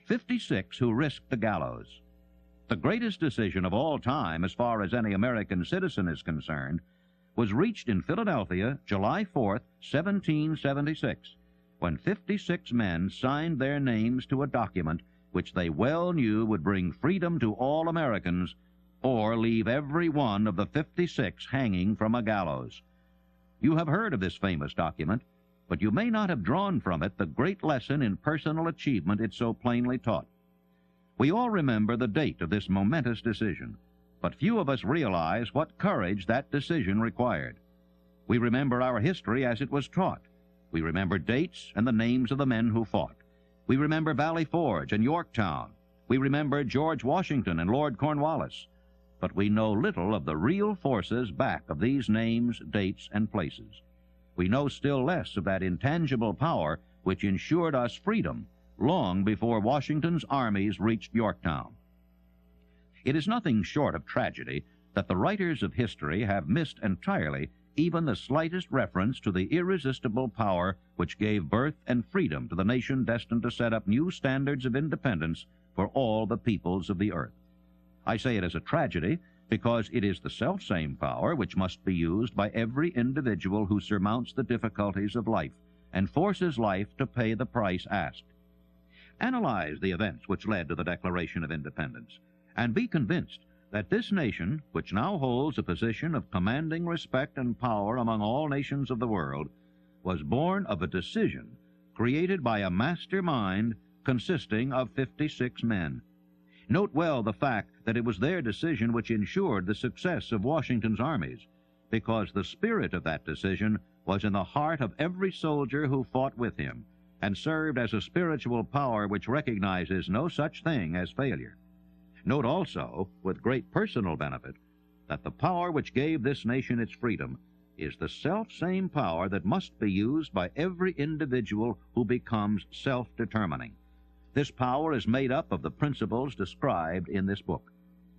56 who risked the gallows. The greatest decision of all time, as far as any American citizen is concerned, was reached in Philadelphia, July 4th, 1776, when 56 men signed their names to a document which they well knew would bring freedom to all Americans or leave every one of the 56 hanging from a gallows. You have heard of this famous document, but you may not have drawn from it the great lesson in personal achievement it so plainly taught. We all remember the date of this momentous decision, but few of us realize what courage that decision required. We remember our history as it was taught. We remember dates and the names of the men who fought. We remember Valley Forge and Yorktown. We remember George Washington and Lord Cornwallis. But we know little of the real forces back of these names, dates, and places. We know still less of that intangible power which ensured us freedom long before Washington's armies reached Yorktown. It is nothing short of tragedy that the writers of history have missed entirely even the slightest reference to the irresistible power which gave birth and freedom to the nation destined to set up new standards of independence for all the peoples of the earth. I say it as a tragedy because it is the selfsame power which must be used by every individual who surmounts the difficulties of life and forces life to pay the price asked. Analyze the events which led to the Declaration of Independence, and be convinced that this nation, which now holds a position of commanding respect and power among all nations of the world, was born of a decision created by a master mind consisting of 56 men. Note well the fact that it was their decision which ensured the success of Washington's armies, because the spirit of that decision was in the heart of every soldier who fought with him, and served as a spiritual power which recognizes no such thing as failure. Note also, with great personal benefit, that the power which gave this nation its freedom is the self-same power that must be used by every individual who becomes self-determining. This power is made up of the principles described in this book.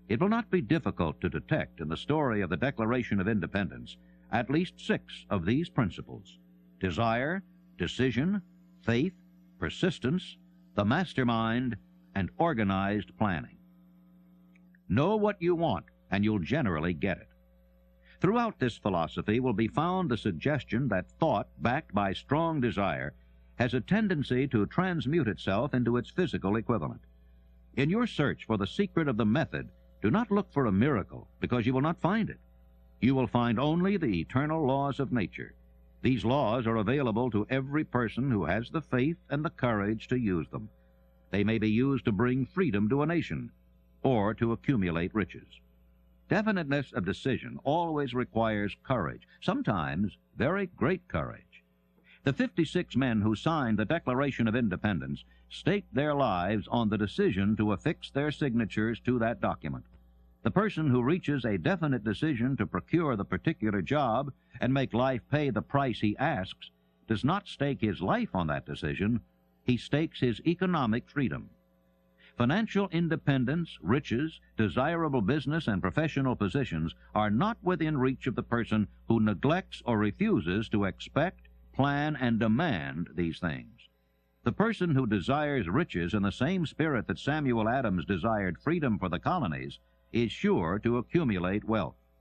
It will not be difficult to detect in the story of the Declaration of Independence at least 6 of these principles: desire, decision, faith, persistence, the mastermind, and organized planning. Know what you want, and you'll generally get it. Throughout this philosophy will be found the suggestion that thought, backed by strong desire, has a tendency to transmute itself into its physical equivalent. In your search for the secret of the method, do not look for a miracle, because you will not find it. You will find only the eternal laws of nature. These laws are available to every person who has the faith and the courage to use them. They may be used to bring freedom to a nation, or to accumulate riches. Definiteness of decision always requires courage, sometimes very great courage. The 56 men who signed the Declaration of Independence staked their lives on the decision to affix their signatures to that document. The person who reaches a definite decision to procure the particular job and make life pay the price he asks does not stake his life on that decision, he stakes his economic freedom. Financial independence, riches, desirable business, and professional positions are not within reach of the person who neglects or refuses to expect, plan, and demand these things. The person who desires riches in the same spirit that Samuel Adams desired freedom for the colonies is sure to accumulate wealth.